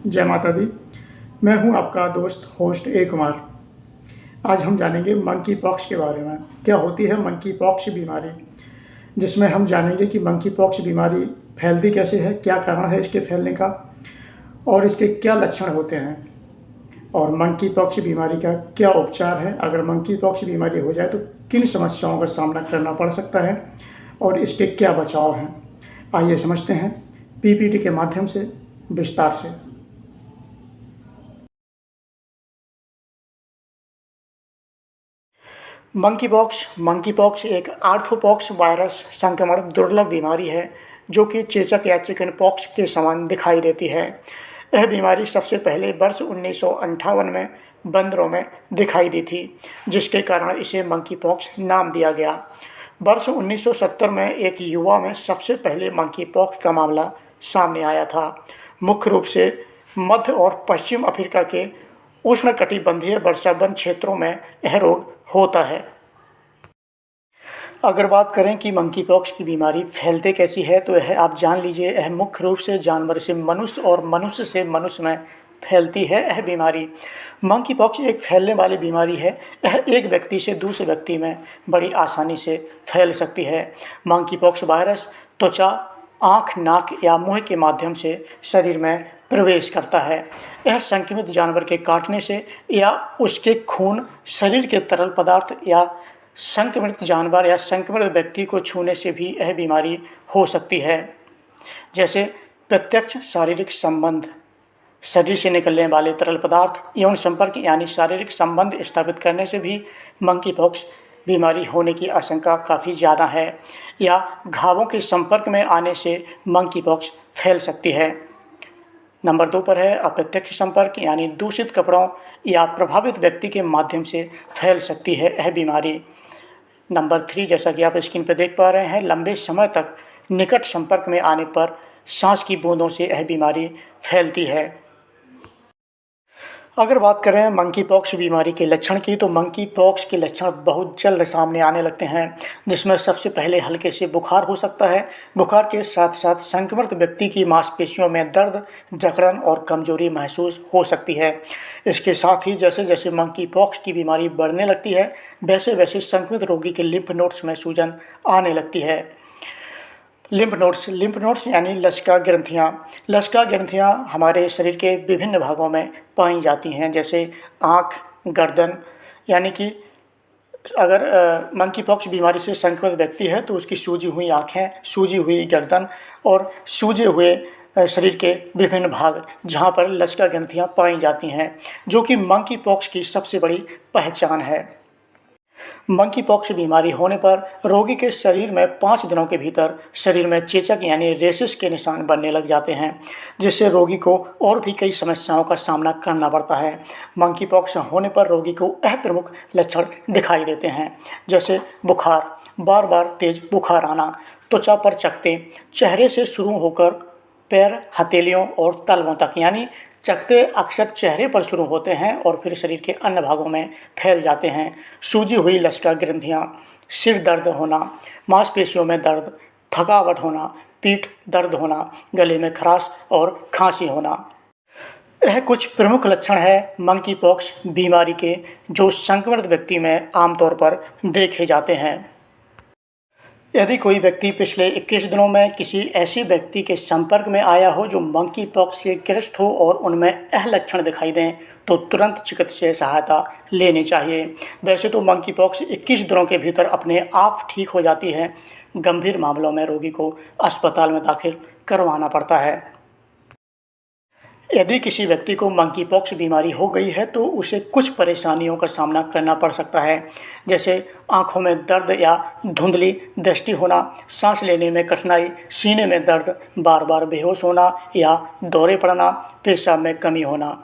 जय माता दी। मैं हूं आपका दोस्त होस्ट ए कुमार। आज हम जानेंगे मंकी पॉक्स के बारे में। क्या होती है मंकी पॉक्स बीमारी, जिसमें हम जानेंगे कि मंकी पॉक्स बीमारी फैलती कैसे है, क्या कारण है इसके फैलने का और इसके क्या लक्षण होते हैं, और मंकी पॉक्स बीमारी का क्या उपचार है। अगर मंकी पॉक्स बीमारी हो जाए तो किन समस्याओं का सामना करना पड़ सकता है और इसके क्या बचाव हैं। आइए समझते हैं पीपीटी के माध्यम से विस्तार से। मंकी पॉक्स एक आर्थ्रोपॉक्स वायरस संक्रमण दुर्लभ बीमारी है जो कि चेचक या चिकन पॉक्स के समान दिखाई देती है। यह बीमारी सबसे पहले वर्ष 1958 में बंदरों में दिखाई दी थी, जिसके कारण इसे मंकी पॉक्स नाम दिया गया। वर्ष 1970 में एक युवा में सबसे पहले मंकी पॉक्स का मामला सामने आया था। मुख्य रूप से मध्य और पश्चिम अफ्रीका के उष्णकटिबंधीय वर्षावन क्षेत्रों में यह रोग होता है। अगर बात करें कि मंकी पॉक्स की बीमारी फैलते कैसी है, तो यह आप जान लीजिए, यह मुख्य रूप से जानवर से मनुष्य और मनुष्य से मनुष्य में फैलती है। यह बीमारी मंकी पॉक्स एक फैलने वाली बीमारी है। यह एक व्यक्ति से दूसरे व्यक्ति में बड़ी आसानी से फैल सकती है। मंकी पॉक्स वायरस त्वचा, आँख, नाक या मुंह के माध्यम से शरीर में प्रवेश करता है। यह संक्रमित जानवर के काटने से या उसके खून, शरीर के तरल पदार्थ या संक्रमित जानवर या संक्रमित व्यक्ति को छूने से भी यह बीमारी हो सकती है। जैसे प्रत्यक्ष शारीरिक संबंध, शरीर से निकलने वाले तरल पदार्थ, यौन संपर्क यानी शारीरिक संबंध स्थापित करने से भी मंकी पॉक्स बीमारी होने की आशंका काफ़ी ज़्यादा है, या घावों के संपर्क में आने से मंकी पॉक्स फैल सकती है। नंबर 2 पर है अप्रत्यक्ष संपर्क, यानी दूषित कपड़ों या प्रभावित व्यक्ति के माध्यम से फैल सकती है यह बीमारी। नंबर 3, जैसा कि आप स्क्रीन पर देख पा रहे हैं, लंबे समय तक निकट संपर्क में आने पर सांस की बूंदों से यह बीमारी फैलती है। अगर बात करें मंकी पॉक्स बीमारी के लक्षण की, तो मंकी पॉक्स के लक्षण बहुत जल्द सामने आने लगते हैं, जिसमें सबसे पहले हल्के से बुखार हो सकता है। बुखार के साथ साथ संक्रमित व्यक्ति की मांसपेशियों में दर्द, जकड़न और कमजोरी महसूस हो सकती है। इसके साथ ही जैसे जैसे मंकी पॉक्स की बीमारी बढ़ने लगती है, वैसे वैसे संक्रमित रोगी के लिम्फ नोड्स में सूजन आने लगती है। लिम्फ नोड्स यानी लसिका ग्रंथियाँ हमारे शरीर के विभिन्न भागों में पाई जाती हैं, जैसे आँख, गर्दन, यानी कि अगर मंकी पॉक्स बीमारी से संक्रमित व्यक्ति है तो उसकी सूजी हुई आँखें, सूजी हुई गर्दन और सूजे हुए शरीर के विभिन्न भाग जहाँ पर लसिका ग्रंथियाँ पाई जाती हैं, जो कि मंकी पॉक्स की सबसे बड़ी पहचान है। मंकी पॉक्स बीमारी होने पर रोगी के शरीर में 5 दिनों के भीतर शरीर में चेचक यानी रेसिस के निशान बनने लग जाते हैं, जिससे रोगी को और भी कई समस्याओं का सामना करना पड़ता है। मंकी पॉक्स होने पर रोगी को यह प्रमुख लक्षण दिखाई देते हैं, जैसे बुखार, बार बार तेज बुखार आना, त्वचा पर चकत्ते, चेहरे से शुरू होकर पैर, हथेलियों और तलवों तक, यानी चकत्ते अक्सर चेहरे पर शुरू होते हैं और फिर शरीर के अन्य भागों में फैल जाते हैं। सूजी हुई लसिका ग्रंथियाँ, सिर दर्द होना, मांसपेशियों में दर्द, थकावट होना, पीठ दर्द होना, गले में खराश और खांसी होना। यह कुछ प्रमुख लक्षण है मंकी पॉक्स बीमारी के, जो संक्रमित व्यक्ति में आमतौर पर देखे जाते हैं। यदि कोई व्यक्ति पिछले 21 दिनों में किसी ऐसे व्यक्ति के संपर्क में आया हो जो मंकी पॉक्स से ग्रस्त हो और उनमें यह लक्षण दिखाई दें, तो तुरंत चिकित्सकीय सहायता लेनी चाहिए। वैसे तो मंकी पॉक्स 21 दिनों के भीतर अपने आप ठीक हो जाती है। गंभीर मामलों में रोगी को अस्पताल में दाखिल करवाना पड़ता है। यदि किसी व्यक्ति को मंकी पॉक्स बीमारी हो गई है तो उसे कुछ परेशानियों का सामना करना पड़ सकता है, जैसे आंखों में दर्द या धुंधली दृष्टि होना, सांस लेने में कठिनाई, सीने में दर्द, बार बार बेहोश होना या दौरे पड़ना, पेशाब में कमी होना।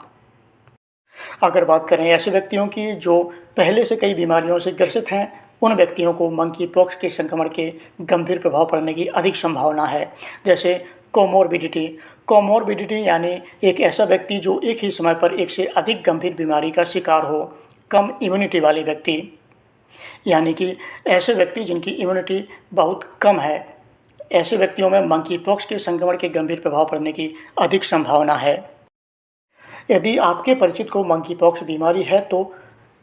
अगर बात करें ऐसे व्यक्तियों की जो पहले से कई बीमारियों से ग्रसित हैं, उन व्यक्तियों को मंकी पॉक्स के संक्रमण के गंभीर प्रभाव पड़ने की अधिक संभावना है, जैसे कोमोर्बिडिटी यानी एक ऐसा व्यक्ति जो एक ही समय पर एक से अधिक गंभीर बीमारी का शिकार हो। कम इम्यूनिटी वाले व्यक्ति, यानी कि ऐसे व्यक्ति जिनकी इम्यूनिटी बहुत कम है, ऐसे व्यक्तियों में मंकी पॉक्स के संक्रमण के गंभीर प्रभाव पड़ने की अधिक संभावना है। यदि आपके परिचित को मंकी पॉक्स बीमारी है तो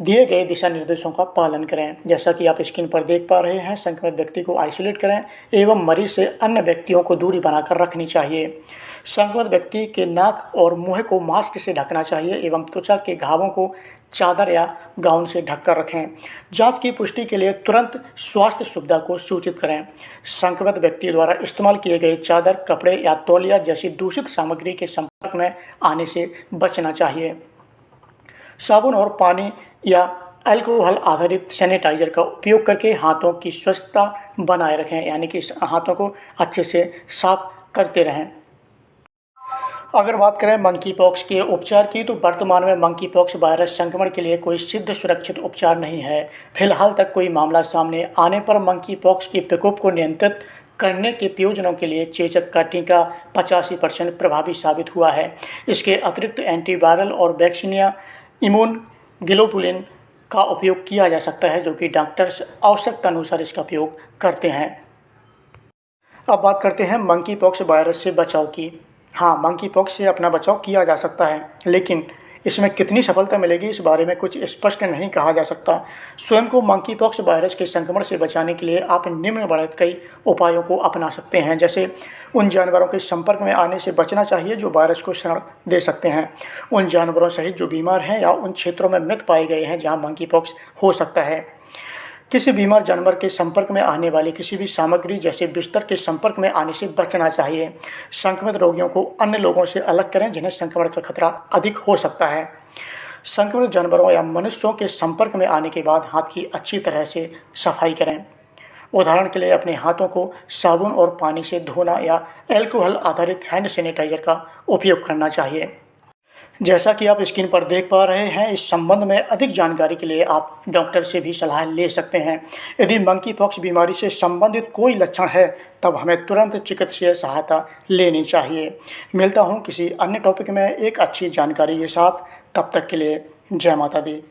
दिए गए दिशा निर्देशों का पालन करें। जैसा कि आप स्क्रीन पर देख पा रहे हैं, संक्रमित व्यक्ति को आइसोलेट करें एवं मरीज से अन्य व्यक्तियों को दूरी बनाकर रखनी चाहिए। संक्रमित व्यक्ति के नाक और मुंह को मास्क से ढकना चाहिए एवं त्वचा के घावों को चादर या गाउन से ढककर रखें। जांच की पुष्टि के लिए तुरंत स्वास्थ्य सुविधा को सूचित करें। संक्रमित व्यक्ति द्वारा इस्तेमाल किए गए चादर, कपड़े या तौलिया जैसी दूषित सामग्री के संपर्क में आने से बचना चाहिए। साबुन और पानी या अल्कोहल आधारित सैनिटाइजर का उपयोग करके हाथों की स्वच्छता बनाए रखें, यानी कि हाथों को अच्छे से साफ करते रहें। अगर बात करें मंकी पॉक्स के उपचार की, तो वर्तमान में मंकी पॉक्स वायरस संक्रमण के लिए कोई सिद्ध सुरक्षित उपचार नहीं है। फिलहाल तक कोई मामला सामने आने पर मंकी पॉक्स के प्रकोप को नियंत्रित करने के प्रयोजनों के लिए चेचक का टीका 85% प्रभावी साबित हुआ है। इसके अतिरिक्त एंटीवायरल और वैक्सीन या इम्यून ग्लोबुलिन का उपयोग किया जा सकता है, जो कि डॉक्टर्स आवश्यकता अनुसार इसका उपयोग करते हैं। अब बात करते हैं मंकी पॉक्स वायरस से बचाव की। हाँ, मंकी पॉक्स से अपना बचाव किया जा सकता है, लेकिन इसमें कितनी सफलता मिलेगी इस बारे में कुछ स्पष्ट नहीं कहा जा सकता। स्वयं को मंकी पॉक्स वायरस के संक्रमण से बचाने के लिए आप निम्नलिखित कई उपायों को अपना सकते हैं। जैसे उन जानवरों के संपर्क में आने से बचना चाहिए जो वायरस को शरण दे सकते हैं। उन जानवरों सहित जो बीमार हैं या उन क्षेत्रों में मृत पाए गए हैं जहां मंकी पॉक्स हो सकता है। किसी बीमार जानवर के संपर्क में आने वाली किसी भी सामग्री जैसे बिस्तर के संपर्क में आने से बचना चाहिए। संक्रमित रोगियों को अन्य लोगों से अलग करें जिन्हें संक्रमण का खतरा अधिक हो सकता है। संक्रमित जानवरों या मनुष्यों के संपर्क में आने के बाद हाथ की अच्छी तरह से सफाई करें। उदाहरण के लिए अपने हाथों को साबुन और पानी से धोना या अल्कोहल आधारित हैंड सैनिटाइजर का उपयोग करना चाहिए। जैसा कि आप स्क्रीन पर देख पा रहे हैं, इस संबंध में अधिक जानकारी के लिए आप डॉक्टर से भी सलाह ले सकते हैं। यदि मंकी पॉक्स बीमारी से संबंधित कोई लक्षण है तब हमें तुरंत चिकित्सीय सहायता लेनी चाहिए। मिलता हूं किसी अन्य टॉपिक में एक अच्छी जानकारी के साथ, तब तक के लिए जय माता दी।